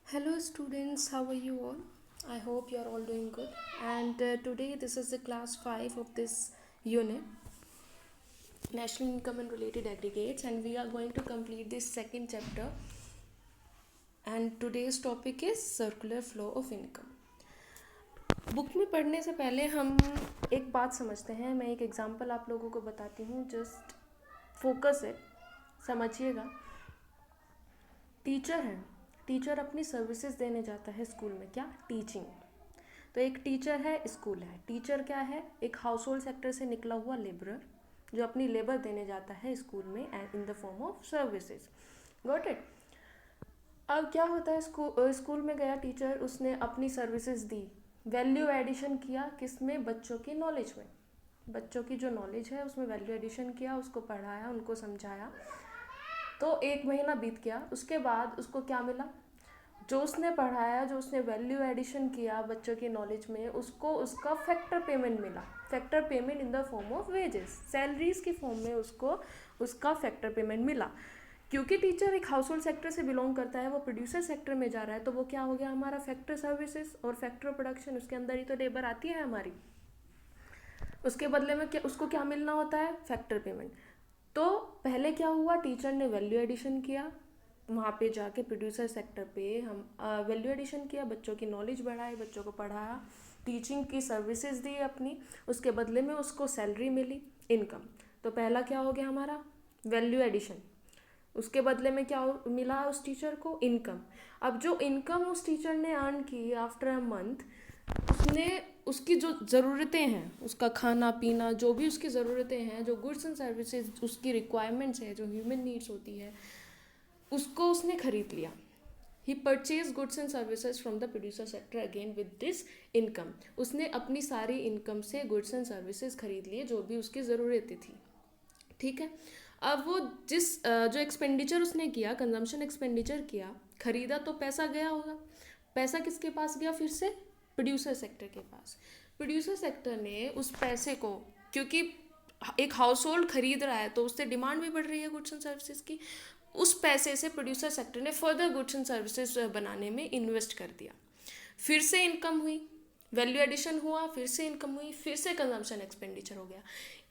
Hello, students. How are you all? I hope you are all doing good. And today, this is the class 5 of this unit, National Income and Related Aggregates, and we are going to complete this second chapter. And today's topic is Circular Flow of Income. Book में पढ़ने से पहले हम एक बात समझते हैं. मैं एक एग्जांपल आप लोगों को बताती हूँ. जस्ट फोकस है, समझिएगा. टीचर है. टीचर अपनी सर्विसेज देने जाता है स्कूल में. क्या? टीचिंग. तो एक टीचर है, स्कूल है. टीचर क्या है? एक हाउस होल्ड सेक्टर से निकला हुआ लेबरर जो अपनी लेबर देने जाता है स्कूल में and in the form of services. Got it. अब क्या होता है, स्कूल में गया टीचर, उसने अपनी सर्विसेज दी, वैल्यू एडिशन किया. किस में? बच्चों की नॉलेज में. बच्चों की जो नॉलेज है उसमें वैल्यू एडिशन किया, उसको पढ़ाया, उनको समझाया. तो एक महीना बीत गया. उसके बाद उसको क्या मिला? जो उसने पढ़ाया, जो उसने वैल्यू एडिशन किया बच्चों की नॉलेज में, उसको उसका फैक्टर पेमेंट मिला. Factor payment in the form of wages, salaries की फॉर्म में उसको उसका फैक्टर पेमेंट मिला. क्योंकि टीचर एक हाउस होल्ड सेक्टर से बिलोंग करता है, वो प्रोड्यूसर सेक्टर में जा रहा है, तो वो क्या हो गया हमारा? फैक्टर सर्विसेज और फैक्टर प्रोडक्शन. उसके अंदर ही तो लेबर आती है हमारी. उसके बदले में क्या उसको क्या मिलना होता है? Factor payment. तो पहले क्या हुआ? टीचर ने वैल्यू एडिशन किया, वहाँ पे जाके प्रोड्यूसर सेक्टर पे हम वैल्यू एडिशन किया, बच्चों की नॉलेज बढ़ाई, बच्चों को पढ़ाया, टीचिंग की सर्विसेज दी अपनी. उसके बदले में उसको सैलरी मिली, इनकम. तो पहला क्या हो गया हमारा? Value addition. उसके बदले में क्या मिला उस टीचर को? इनकम. अब जो इनकम उस टीचर ने अर्न की आफ्टर अ मंथ, उसने उसकी जो ज़रूरतें हैं, उसका खाना पीना, जो भी उसकी ज़रूरतें हैं, जो गुड्स एंड सर्विसेज उसकी रिक्वायरमेंट्स है, जो ह्यूमन नीड्स होती है, उसको उसने खरीद लिया. He purchase goods and services from the producer sector again with this income. उसने अपनी सारी इनकम से गुड्स एंड सर्विसेज खरीद लिए जो भी उसकी ज़रूरतें थी. ठीक है. अब वो जो एक्सपेंडिचर उसने किया, कंजम्पशन एक्सपेंडिचर किया, खरीदा, तो पैसा गया होगा. पैसा किसके पास गया? फिर से प्रोड्यूसर सेक्टर के पास. प्रोड्यूसर सेक्टर ने उस पैसे को, क्योंकि एक हाउस होल्ड खरीद रहा है तो उससे डिमांड भी बढ़ रही है गुड्स एंड सर्विसेज की, उस पैसे से प्रोड्यूसर सेक्टर ने फर्दर गुड्स एंड सर्विसेज बनाने में इन्वेस्ट कर दिया. फिर से इनकम हुई, वैल्यू एडिशन हुआ, फिर से इनकम हुई, फिर से कंजम्पशन एक्सपेंडिचर हो गया.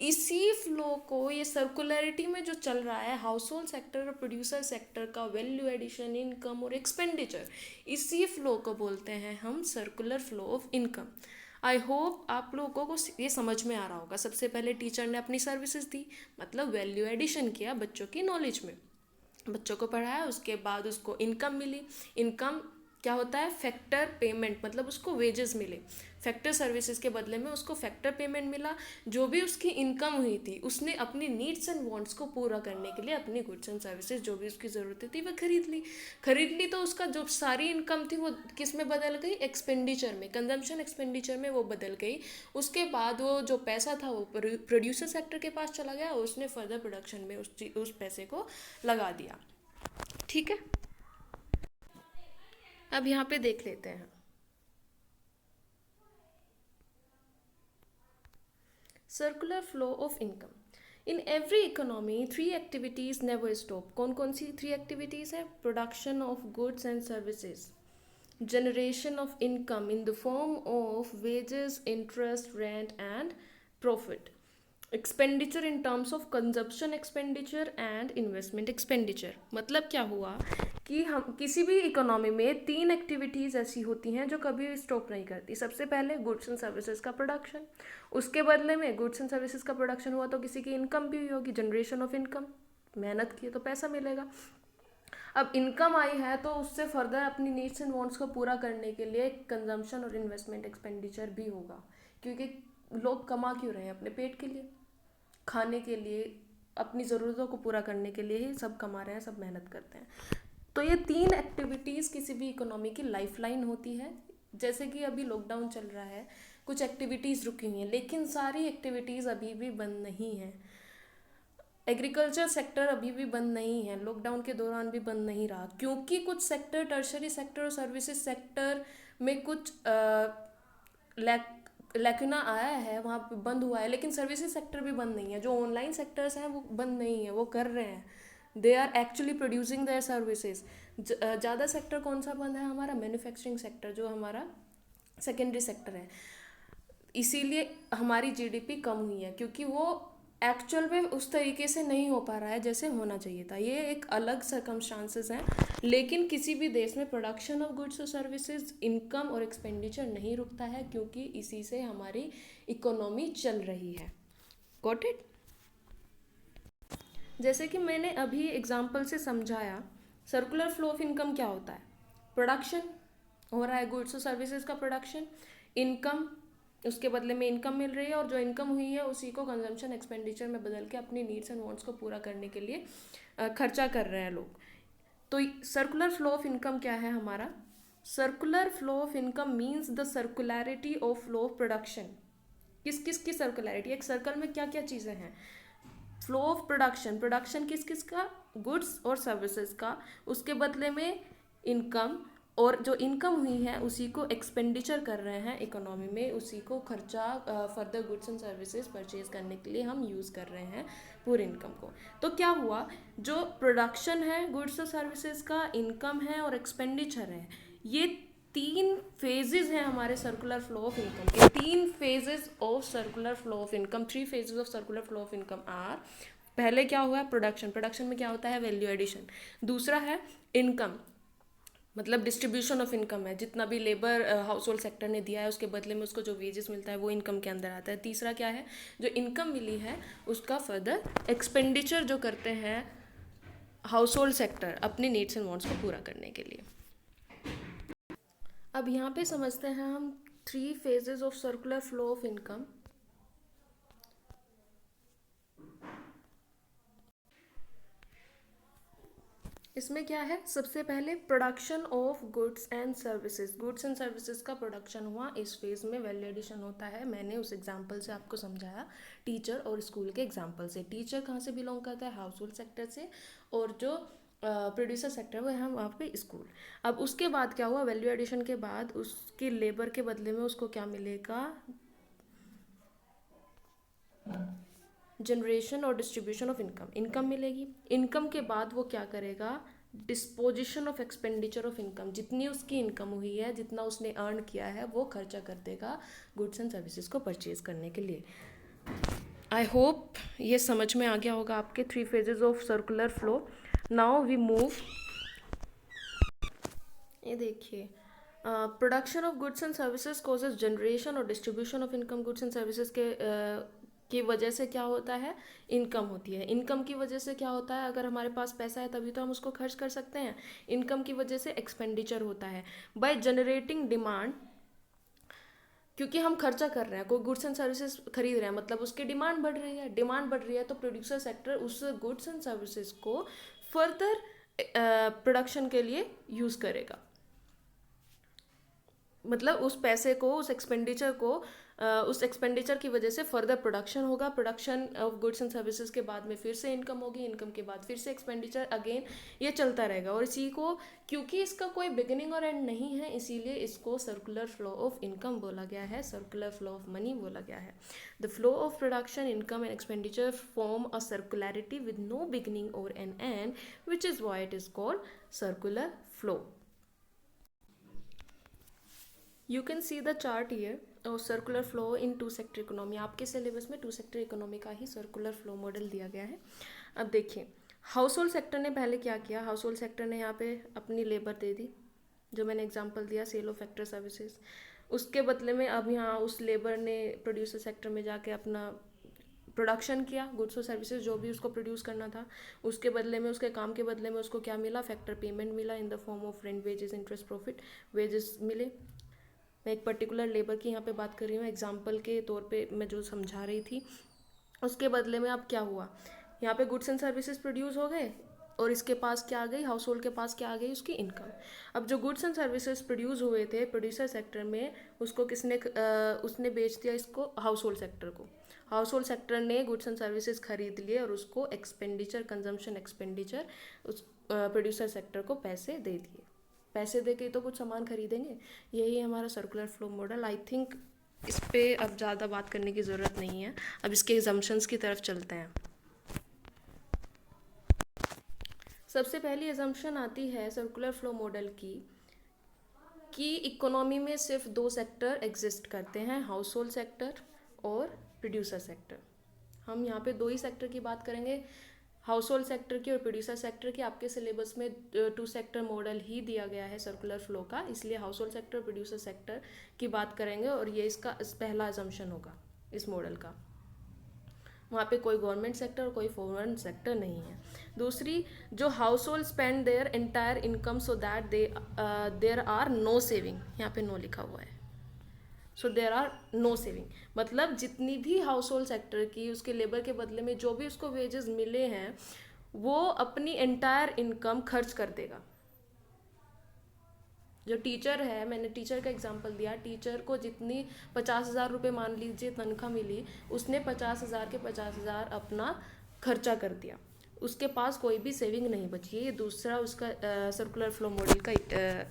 इसी फ्लो को, ये सर्कुलरिटी में जो चल रहा है हाउस होल्ड सेक्टर और प्रोड्यूसर सेक्टर का वैल्यू एडिशन, इनकम और एक्सपेंडिचर, इसी फ्लो को बोलते हैं हम circular flow of income. I hope आप लोगों को ये समझ में आ रहा होगा. सबसे पहले टीचर ने अपनी सर्विसेज दी, मतलब वैल्यू एडिशन किया बच्चों की नॉलेज में, बच्चों को पढ़ाया, उसके बाद उसको इनकम मिली. इनकम क्या होता है? फैक्टर पेमेंट, मतलब उसको वेजेस मिले. फैक्टर सर्विसेज के बदले में उसको फैक्टर पेमेंट मिला. जो भी उसकी इनकम हुई थी, उसने अपनी नीड्स एंड वांट्स को पूरा करने के लिए अपनी गुड्स एंड सर्विसेज जो भी उसकी ज़रूरतें थी वह खरीद ली. तो उसका जो सारी इनकम थी वो किस में बदल गई? एक्सपेंडिचर में, कंजम्पशन एक्सपेंडिचर में वो बदल गई. उसके बाद वो जो पैसा था वो प्रोड्यूसर सेक्टर के पास चला गया और उसने फर्दर प्रोडक्शन में उस पैसे को लगा दिया. ठीक है. अब यहाँ पे देख लेते हैं. Circular flow of income. In every economy three activities never stop. कौन कौन सी थ्री एक्टिविटीज़ है? Production of goods and services, generation of income in the form of wages, interest, rent and profit, expenditure in terms of consumption expenditure and investment expenditure. मतलब क्या हुआ कि हम किसी भी इकोनॉमी में तीन एक्टिविटीज़ ऐसी होती हैं जो कभी स्टॉप नहीं करती. सबसे पहले गुड्स एंड सर्विसेज का प्रोडक्शन. उसके बदले में गुड्स एंड सर्विसेज का प्रोडक्शन हुआ तो किसी की इनकम भी हुई होगी, जनरेशन ऑफ इनकम. मेहनत की तो पैसा मिलेगा. अब इनकम आई है तो उससे फर्दर अपनी नीड्स एंड वांट्स को पूरा करने के लिए कंजम्पशन और इन्वेस्टमेंट एक्सपेंडिचर भी होगा. क्योंकि लोग कमा क्यों रहे हैं? अपने पेट के लिए, खाने के लिए, अपनी ज़रूरतों को पूरा करने के लिए ही सब कमा रहे हैं, सब मेहनत करते हैं. तो ये तीन एक्टिविटीज़ किसी भी इकोनॉमी की लाइफलाइन होती है. जैसे कि अभी लॉकडाउन चल रहा है, कुछ एक्टिविटीज़ रुकी हुई हैं, लेकिन सारी एक्टिविटीज़ अभी भी बंद नहीं हैं. एग्रीकल्चर सेक्टर अभी भी बंद नहीं है, लॉकडाउन के दौरान भी बंद नहीं रहा, क्योंकि कुछ सेक्टर, टर्शरी सेक्टर और सर्विसेज सेक्टर में कुछ लैकुना आया है, वहाँ पे बंद हुआ है. लेकिन सर्विसेज सेक्टर भी बंद नहीं है. जो ऑनलाइन सेक्टर्स हैं वो बंद नहीं है, वो कर रहे हैं. They are actually producing their services. ज़्यादा सेक्टर कौन सा बंद है हमारा? मैन्युफैक्चरिंग सेक्टर, जो हमारा सेकेंडरी सेक्टर है। इसीलिए हमारी जीडीपी कम हुई है, क्योंकि वो एक्चुअल में उस तरीके से नहीं हो पा रहा है जैसे होना चाहिए था। ये एक अलग सर्कमस्टांसेस हैं, लेकिन किसी भी देश में प्रोडक्शन ऑफ गुड्स और सर्विसेज, इनकम और एक्सपेंडिचर नहीं रुकता है, क्योंकि इसी से हमारी इकोनॉमी चल रही है। Got it? जैसे कि मैंने अभी एग्जाम्पल से समझाया, सर्कुलर फ्लो ऑफ इनकम क्या होता है? प्रोडक्शन हो रहा है गुड्स और सर्विसेज का प्रोडक्शन, इनकम, उसके बदले में इनकम मिल रही है, और जो इनकम हुई है उसी को कंजम्पशन एक्सपेंडिचर में बदल के अपनी नीड्स एंड वांट्स को पूरा करने के लिए खर्चा कर रहे हैं लोग। तो सर्कुलर फ्लो ऑफ इनकम क्या है हमारा? Circular flow of income means the circularity of flow of production. किस किस की सर्कुलरिटी? एक सर्कल में क्या क्या चीज़ें हैं? फ्लो ऑफ प्रोडक्शन, प्रोडक्शन किस किस का? गुड्स और सर्विसेज का, उसके बदले में इनकम, और जो इनकम हुई है उसी को एक्सपेंडिचर कर रहे हैं इकोनॉमी में, उसी को खर्चा further goods and services purchase करने के लिए हम यूज़ कर रहे हैं पूरे इनकम को। तो क्या हुआ? जो प्रोडक्शन है गुड्स और सर्विसेज का, इनकम है और एक्सपेंडिचर है, ये 3 फेजेस हैं हमारे सर्कुलर फ्लो ऑफ इनकम के। 3 phases of circular flow of income, 3 phases of circular flow of income are, पहले क्या हुआ? प्रोडक्शन। प्रोडक्शन में क्या होता है? Value addition. दूसरा है इनकम, मतलब डिस्ट्रीब्यूशन ऑफ इनकम है, जितना भी लेबर हाउस होल्ड सेक्टर ने दिया है उसके बदले में उसको जो वेजेस मिलता है वो इनकम के अंदर आता है। तीसरा क्या है? जो इनकम मिली है उसका फर्दर एक्सपेंडिचर जो करते हैं हाउस होल्ड सेक्टर अपनी नीड्स एंड वांट्स को पूरा करने के लिए। अब यहाँ पे समझते हैं हम 3 phases of circular flow of income. इसमें क्या है? सबसे पहले production of goods and services. Goods and services का प्रोडक्शन हुआ, इस फेज में वैल्यू एडिशन होता है। मैंने उस एग्जांपल से आपको समझाया, टीचर और स्कूल के एग्जांपल से। टीचर कहाँ से बिलोंग करता है? हाउस होल्ड सेक्टर से, और जो प्रोड्यूसर सेक्टर वो है वहाँ पे स्कूल। अब उसके बाद क्या हुआ? वैल्यू एडिशन के बाद उसके लेबर के बदले में उसको क्या मिलेगा? जनरेशन और डिस्ट्रीब्यूशन ऑफ इनकम, इनकम मिलेगी। इनकम के बाद वो क्या करेगा? Disposition of expenditure of income, जितनी उसकी इनकम हुई है, जितना उसने अर्न किया है, वो खर्चा कर देगा गुड्स एंड सर्विसेज को परचेज करने के लिए। आई होप ये समझ में आ गया होगा आपके 3 phases of circular flow. Now we move, ये देखिए, production of goods and services causes generation और distribution of income. Goods and services की वजह से क्या होता है? इनकम होती है। इनकम की वजह से क्या होता है? अगर हमारे पास पैसा है तभी तो हम उसको खर्च कर सकते हैं। इनकम की वजह से एक्सपेंडिचर होता है। बाय जनरेटिंग डिमांड, क्योंकि हम खर्चा कर रहे हैं, कोई गुड्स एंड सर्विसेज खरीद रहे हैं, मतलब उसकी डिमांड बढ़ रही है। डिमांड बढ़ रही है तो प्रोड्यूसर सेक्टर उस गुड्स एंड सर्विसेज को फर्दर प्रोडक्शन के लिए यूज़ करेगा। मतलब उस पैसे को, उस एक्सपेंडिचर को, उस एक्सपेंडिचर की वजह से फर्दर प्रोडक्शन होगा। Production of goods and services के बाद में फिर से इनकम होगी, इनकम के बाद फिर से एक्सपेंडिचर, अगेन ये चलता रहेगा। और इसी को, क्योंकि इसका कोई बिगिनिंग और एंड नहीं है, इसीलिए इसको सर्कुलर फ्लो ऑफ इनकम बोला गया है, सर्कुलर फ्लो ऑफ मनी बोला गया है। The flow of production, income and expenditure form a circularity with no beginning और an end, which is why it is called circular flow. You can see the chart year और circular flow in 2 sector economy. आपके syllabus में 2 sector economy का ही circular flow model दिया गया है। अब देखिए, हाउस होल्ड सेक्टर ने पहले क्या किया? हाउस होल्ड सेक्टर ने यहाँ पे अपनी लेबर दे दी, जो मैंने एग्जांपल दिया, सेल ऑफ फैक्टर सर्विसेज। उसके बदले में अब यहाँ उस लेबर ने प्रोड्यूसर सेक्टर में जाके अपना प्रोडक्शन किया, गुड्स और सर्विसेज जो भी उसको प्रोड्यूस करना था। उसके बदले में, उसके काम के बदले में उसको क्या मिला? फैक्टर पेमेंट मिला in the form of rent, wages, interest, profit. Wages मिले। मैं एक पर्टिकुलर लेबर की यहाँ पे बात कर रही हूँ, एग्जाम्पल के तौर पे मैं जो समझा रही थी। उसके बदले में अब क्या हुआ? यहाँ पे गुड्स एंड सर्विसेज प्रोड्यूस हो गए, और इसके पास क्या आ गई? हाउस होल्ड के पास क्या आ गई? उसकी इनकम। अब जो गुड्स एंड सर्विसेज प्रोड्यूस हुए थे प्रोड्यूसर सेक्टर में, उसको किसने उसने बेच दिया इसको, हाउस होल्ड सेक्टर को। हाउस होल्ड सेक्टर ने गुड्स एंड सर्विसेज खरीद लिए और उसको एक्सपेंडिचर, कंजम्पशन एक्सपेंडिचर, उस प्रोड्यूसर सेक्टर को पैसे दे दिए। पैसे दे के तो कुछ सामान खरीदेंगे। यही हमारा circular flow model. I think इस पे अब ज़्यादा बात करने की ज़रूरत नहीं है। अब इसके एग्जम्पशंस की तरफ चलते हैं। सबसे पहली एजम्पशन आती है सर्कुलर फ्लो मॉडल की कि इकोनॉमी में सिर्फ दो सेक्टर एग्जिस्ट करते हैं, हाउस होल्ड सेक्टर और प्रोड्यूसर सेक्टर। हम यहाँ पे दो ही सेक्टर की बात करेंगे, हाउस होल्ड सेक्टर की और प्रोड्यूसर सेक्टर की। आपके सिलेबस में टू सेक्टर मॉडल ही दिया गया है सर्कुलर फ्लो का, इसलिए house hold sector producer sector की बात करेंगे और ये इसका पहला एजम्पशन होगा इस मॉडल का। वहाँ पे कोई गवर्नमेंट सेक्टर और कोई फॉरेन सेक्टर नहीं है। दूसरी, जो household spend their entire income so that there are no saving, यहाँ पे नो लिखा हुआ है, so there are no saving, मतलब जितनी भी हाउस होल्ड सेक्टर की उसके लेबर के बदले में जो भी उसको वेजेस मिले हैं वो अपनी एंटायर इनकम खर्च कर देगा। जो टीचर है, मैंने टीचर का एग्जांपल दिया, टीचर को जितनी 50,000 रुपये मान लीजिए तनख्वाह मिली, उसने 50,000 के 50,000 अपना खर्चा कर दिया, उसके पास कोई भी सेविंग नहीं बची है। ये दूसरा उसका सर्कुलर फ्लो मॉडल का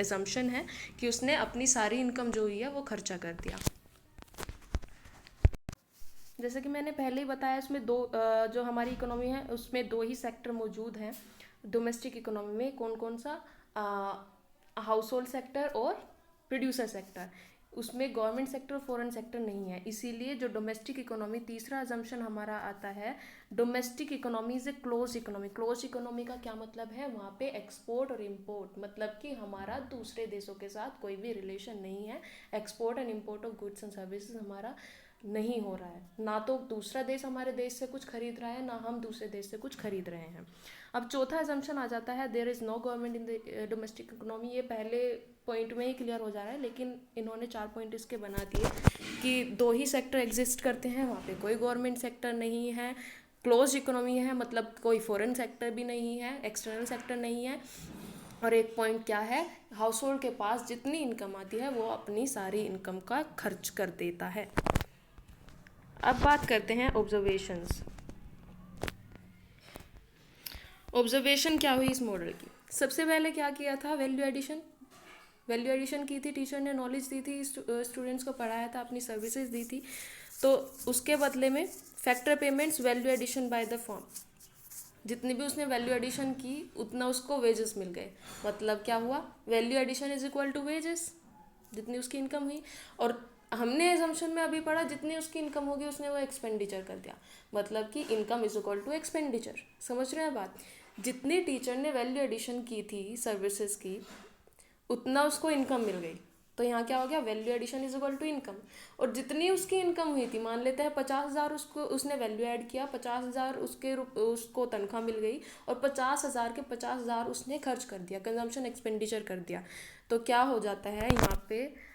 एजम्पशन है कि उसने अपनी सारी इनकम जो हुई है वो खर्चा कर दिया। जैसे कि मैंने पहले ही बताया, इसमें दो जो हमारी इकोनॉमी है उसमें दो ही सेक्टर मौजूद हैं डोमेस्टिक इकोनॉमी में। कौन कौन सा? हाउस होल्ड सेक्टर और प्रोड्यूसर सेक्टर। उसमें गवर्नमेंट सेक्टर और फॉरेन सेक्टर नहीं है, इसीलिए जो डोमेस्टिक इकोनॉमी, तीसरा अजम्पशन हमारा आता है, domestic economy is a close economy. Close economy का क्या मतलब है? वहाँ पे एक्सपोर्ट और इम्पोर्ट, मतलब कि हमारा दूसरे देशों के साथ कोई भी रिलेशन नहीं है। Export and import of goods and services हमारा नहीं हो रहा है, ना तो दूसरा देश हमारे देश से कुछ खरीद रहा है, ना हम दूसरे देश से कुछ खरीद रहे हैं। अब चौथा एजम्पशन आ जाता है, there is no government in the domestic economy. ये पहले पॉइंट में ही क्लियर हो जा रहा है, लेकिन इन्होंने 4 पॉइंट इसके बना दिए कि दो ही सेक्टर एग्जिस्ट करते हैं, वहाँ पे कोई गवर्नमेंट सेक्टर नहीं है, क्लोज इकोनॉमी है, मतलब कोई फॉरेन सेक्टर भी नहीं है, एक्सटर्नल सेक्टर नहीं है। और एक पॉइंट क्या है, हाउस होल्ड के पास जितनी इनकम आती है वो अपनी सारी इनकम का खर्च कर देता है। अब बात करते हैं ऑब्जर्वेशंस। ऑब्जर्वेशन क्या हुई इस मॉडल की? सबसे पहले क्या किया था? Value addition. वैल्यू एडिशन की थी, टीचर ने नॉलेज दी थी, स्टूडेंट्स को पढ़ाया था, अपनी सर्विसेज दी थी, तो उसके बदले में factor payments value addition by the firm. जितनी भी उसने वैल्यू एडिशन की उतना उसको वेजेस मिल गए, मतलब क्या हुआ? Value addition is equal to wages, जितनी उसकी इनकम हुई। और हमने एजम्पशन में अभी पढ़ा, जितनी उसकी इनकम होगी उसने वो एक्सपेंडिचर कर दिया, मतलब कि income is equal to expenditure. समझ रहे हैं बात? जितनी टीचर ने वैल्यू एडिशन की थी सर्विसेज की उतना उसको इनकम मिल गई, तो यहाँ क्या हो गया? Value addition is equal to income. और जितनी उसकी इनकम हुई थी, मान लेते हैं 50,000 उसको उसने वैल्यू ऐड किया, 50,000 उसको तनख्वाह मिल गई, और 50,000 के 50,000 उसने खर्च कर दिया, कंजम्पशन एक्सपेंडिचर कर दिया। तो क्या हो जाता है यहाँ पे?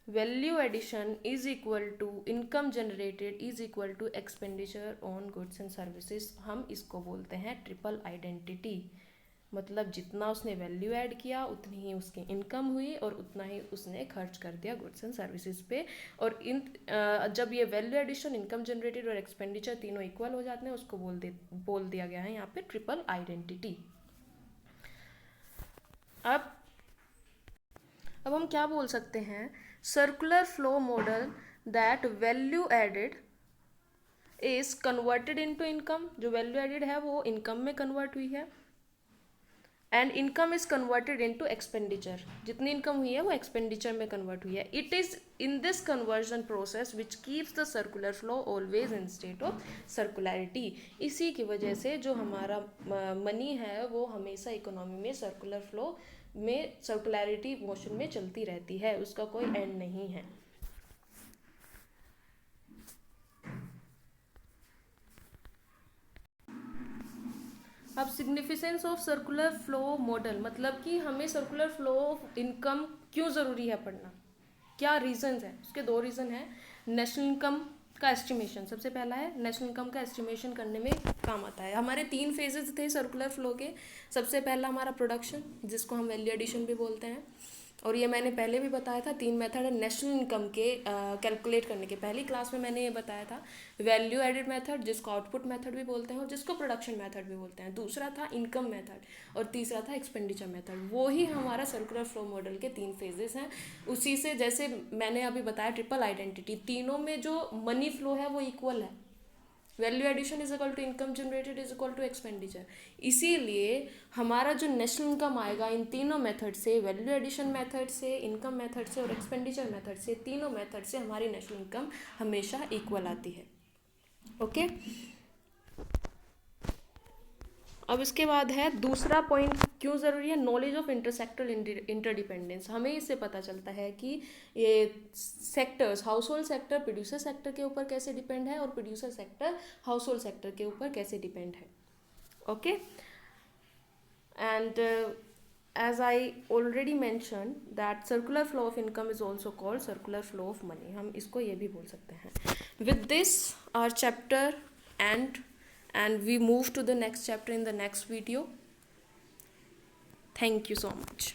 Value addition is equal to income generated is equal to expenditure on goods and services. हम इसको बोलते हैं ट्रिपल आइडेंटिटी, मतलब जितना उसने वैल्यू ऐड किया उतनी ही उसकी इनकम हुई और उतना ही उसने खर्च कर दिया गुड्स एंड सर्विसेज पे। और जब ये वैल्यू एडिशन, इनकम जनरेटेड और एक्सपेंडिचर तीनों इक्वल हो जाते हैं, उसको बोल दिया गया है यहाँ पे ट्रिपल आइडेंटिटी। अब हम क्या बोल सकते हैं? Circular flow model that value added is converted into income. जो वैल्यू एडेड है वो इनकम में कन्वर्ट हुई है, and income is converted into expenditure. जितनी इनकम हुई है वो एक्सपेंडिचर में कन्वर्ट हुई है। It is in this conversion process which keeps the circular flow always in state of circularity. इसी की वजह से जो हमारा मनी है वो हमेशा इकोनॉमी में सर्कुलर फ्लो में, सर्कुलरिटी मोशन में चलती रहती है, उसका कोई एंड नहीं है। अब significance of circular flow model, मतलब कि हमें सर्कुलर फ्लो ऑफ इनकम क्यों ज़रूरी है पढ़ना, क्या रीजंस हैं? उसके दो रीज़न हैं। नेशनल इनकम का एस्टिमेशन, सबसे पहला है नेशनल इनकम का एस्टिमेशन करने में काम आता है। हमारे 3 फेजेस थे सर्कुलर फ्लो के। सबसे पहला हमारा प्रोडक्शन, जिसको हम वैल्यू एडिशन भी बोलते हैं, और ये मैंने पहले भी बताया था, 3 मेथड है नेशनल इनकम के कैलकुलेट करने के। पहली क्लास में मैंने ये बताया था, वैल्यू एडेड मेथड जिसको आउटपुट मेथड भी बोलते हैं और जिसको प्रोडक्शन मेथड भी बोलते हैं। दूसरा था इनकम मेथड और तीसरा था एक्सपेंडिचर मेथड। वो ही हमारा सर्कुलर फ्लो मॉडल के 3 फेजेस हैं। उसी से, जैसे मैंने अभी बताया ट्रिपल आइडेंटिटी, तीनों में जो मनी फ्लो है वो इक्वल है, value addition is equal to income generated is equal to expenditure. इसीलिए हमारा जो नेशनल इनकम आएगा इन तीनों मेथड से, वैल्यू एडिशन मेथड से, इनकम मेथड से और एक्सपेंडिचर मेथड से, तीनों मेथड से हमारी नेशनल इनकम हमेशा इक्वल आती है। ओके अब इसके बाद है दूसरा पॉइंट क्यों ज़रूरी है, नॉलेज ऑफ इंटरसेक्टरल इंटरडिपेंडेंस। हमें इससे पता चलता है कि ये sectors, house hold sector producer sector के ऊपर कैसे डिपेंड है और producer sector house hold sector के ऊपर कैसे डिपेंड है। Okay and as I already mentioned that circular flow of income is also called circular flow of money, हम इसको ये भी बोल सकते हैं। With this our chapter and we move to the next chapter in the next video. Thank you so much.